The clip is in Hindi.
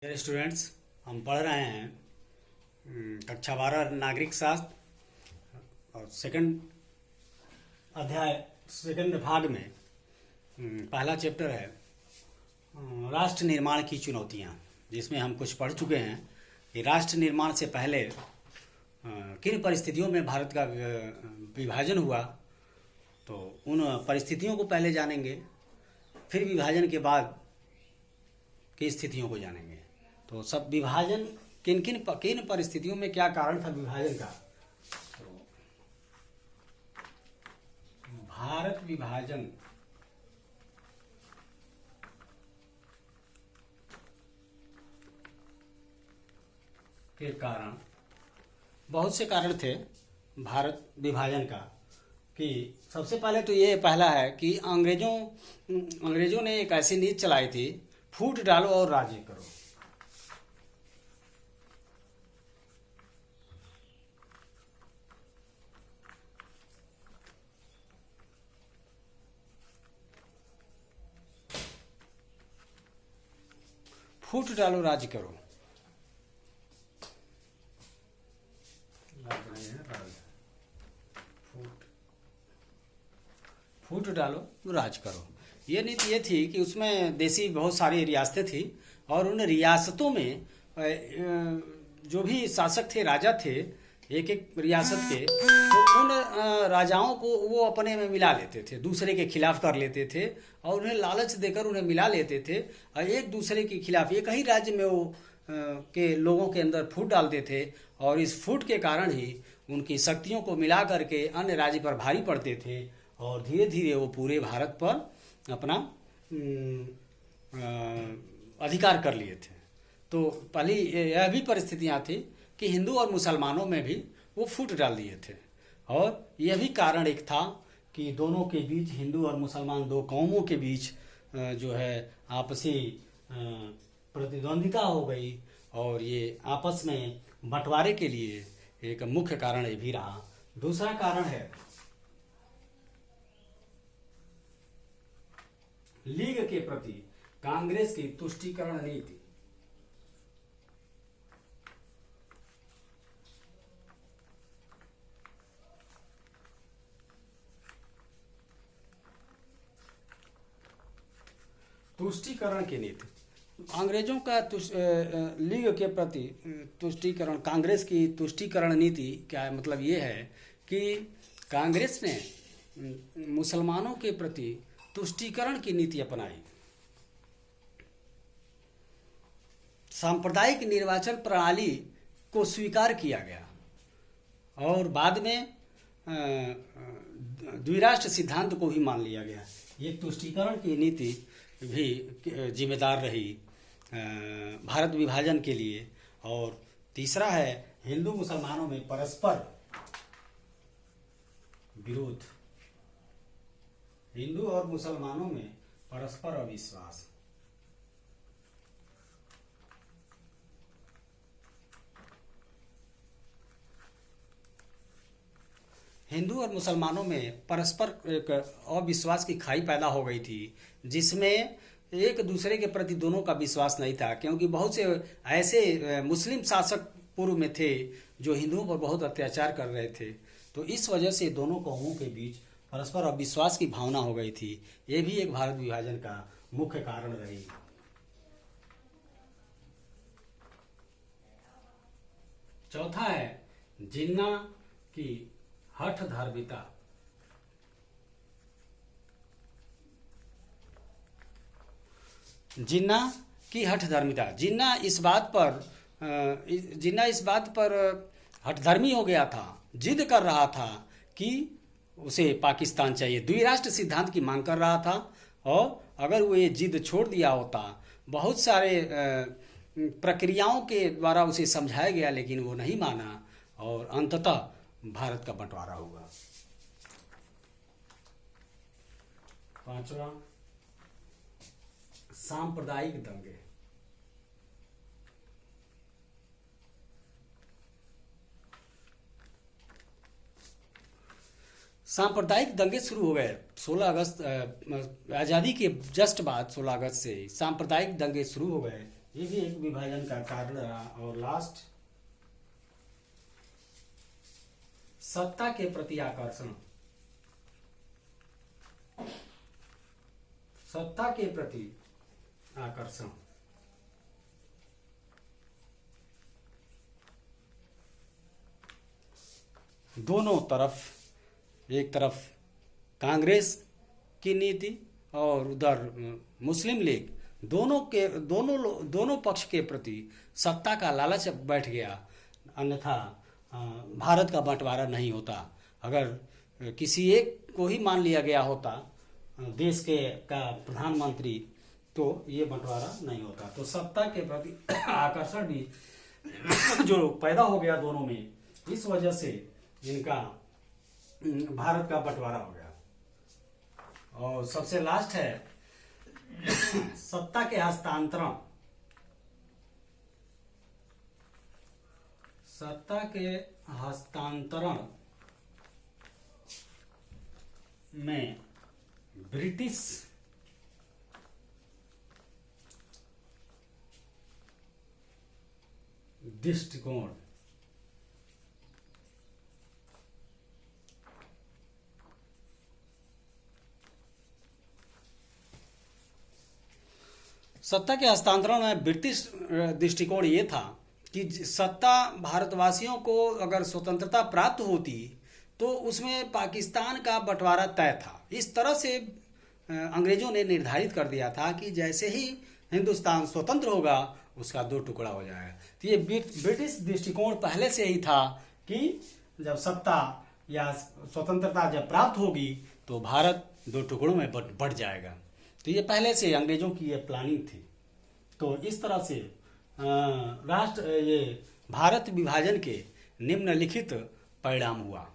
डियर स्टूडेंट्स, हम पढ़ रहे हैं कक्षा 12 नागरिक शास्त्र और सेकंड अध्याय सेकंड भाग में पहला चैप्टर है राष्ट्र निर्माण की चुनौतियां, जिसमें हम कुछ पढ़ चुके हैं कि राष्ट्र निर्माण से पहले किन परिस्थितियों में भारत का विभाजन हुआ। तो उन परिस्थितियों को पहले जानेंगे, फिर विभाजन के बाद की स्थितियों को जानेंगे। तो सब विभाजन किन परिस्थितियों में क्या कारण था विभाजन का। तो भारत विभाजन के कारण, बहुत से कारण थे भारत विभाजन का। कि सबसे पहले तो ये पहला है कि अंग्रेजों ने एक ऐसी नीति चलाई थी, फूट डालो और राज्य करो। फूट डालो राज्य करो। फूट डालो राज करो। ये नीति ये थी कि उसमें देसी बहुत सारी रियासतें थी और उन रियासतों में जो भी शासक थे, राजा थे एक एक रियासत के, तो उन राजाओं को वो अपने में मिला लेते थे, दूसरे के खिलाफ कर लेते थे और उन्हें लालच देकर उन्हें मिला लेते थे और एक दूसरे के खिलाफ एक ही राज्य में वो के लोगों के अंदर फूट डालते थे और इस फूट के कारण ही उनकी शक्तियों को मिला करके अन्य राज्य पर भारी पड़ते थे और धीरे धीरे वो पूरे भारत पर अपना अधिकार कर लिए थे। तो पहली यह भी परिस्थितियाँ थी कि हिंदू और मुसलमानों में भी वो फूट डाल दिए थे और यह भी कारण एक था कि दोनों के बीच, हिंदू और मुसलमान दो कौमों के बीच जो है आपसी प्रतिद्वंदिता हो गई और ये आपस में बंटवारे के लिए एक मुख्य कारण ये भी रहा। दूसरा कारण है लीग के प्रति कांग्रेस की तुष्टीकरण नीति। तुष्टीकरण की नीति, अंग्रेजों का लीग के प्रति तुष्टीकरण, कांग्रेस की तुष्टीकरण नीति क्या मतलब ये है कि कांग्रेस ने मुसलमानों के प्रति तुष्टीकरण की नीति अपनाई। सांप्रदायिक निर्वाचन प्रणाली को स्वीकार किया गया और बाद में द्विराष्ट्र सिद्धांत को भी मान लिया गया। ये तुष्टीकरण की नीति भी जिम्मेदार रही भारत विभाजन के लिए। और तीसरा है हिंदू मुसलमानों में परस्पर विरोध, हिंदू और मुसलमानों में परस्पर अविश्वास। हिंदू और मुसलमानों में परस्पर एक अविश्वास की खाई पैदा हो गई थी, जिसमें एक दूसरे के प्रति दोनों का विश्वास नहीं था, क्योंकि बहुत से ऐसे मुस्लिम शासक पूर्व में थे जो हिंदुओं पर बहुत अत्याचार कर रहे थे। तो इस वजह से दोनों कौमों के बीच परस्पर अविश्वास की भावना हो गई थी। ये भी एक भारत विभाजन का मुख्य कारण रही। चौथा है जिन्ना की हठ धार्मिकता। जिन्ना की हठ धार्मिकता, जिन्ना इस बात पर हठधर्मी हो गया था, जिद कर रहा था कि उसे पाकिस्तान चाहिए, द्विराष्ट्र सिद्धांत की मांग कर रहा था। और अगर वो ये जिद छोड़ दिया होता, बहुत सारे प्रक्रियाओं के द्वारा उसे समझाया गया, लेकिन वो नहीं माना और अंततः भारत का बंटवारा हुआ। पांचवा, सांप्रदायिक दंगे। सांप्रदायिक दंगे शुरू हो गए 16 अगस्त आज़ादी के जस्ट बाद 16 अगस्त से सांप्रदायिक दंगे शुरू हो गए ये भी एक विभाजन का कारण रहा। और लास्ट, सत्ता के प्रति आकर्षण। सत्ता के प्रति आकर्षण, दोनों तरफ, एक तरफ कांग्रेस की नीति और उधर मुस्लिम लीग, दोनों पक्ष के प्रति सत्ता का लालच बैठ गया। अन्यथा भारत का बंटवारा नहीं होता। अगर किसी एक को ही मान लिया गया होता देश के का प्रधानमंत्री, तो ये बंटवारा नहीं होता। तो सत्ता के प्रति आकर्षण भी जो पैदा हो गया दोनों में, इस वजह से इनका भारत का बंटवारा हो गया। और सबसे लास्ट है सत्ता के हस्तांतरण। सत्ता के हस्तांतरण में ब्रिटिश दृष्टिकोण, सत्ता के हस्तांतरण में ब्रिटिश दृष्टिकोण ये था कि सत्ता भारतवासियों को अगर स्वतंत्रता प्राप्त होती तो उसमें पाकिस्तान का बंटवारा तय था। इस तरह से अंग्रेजों ने निर्धारित कर दिया था कि जैसे ही हिंदुस्तान स्वतंत्र होगा उसका दो टुकड़ा हो जाएगा। तो ये ब्रिटिश दृष्टिकोण पहले से ही था कि जब सत्ता या स्वतंत्रता जब प्राप्त होगी तो भारत दो टुकड़ों में बंट जाएगा। तो ये पहले से अंग्रेजों की ये प्लानिंग थी। तो इस तरह से ये भारत विभाजन के निम्नलिखित परिणाम हुआ।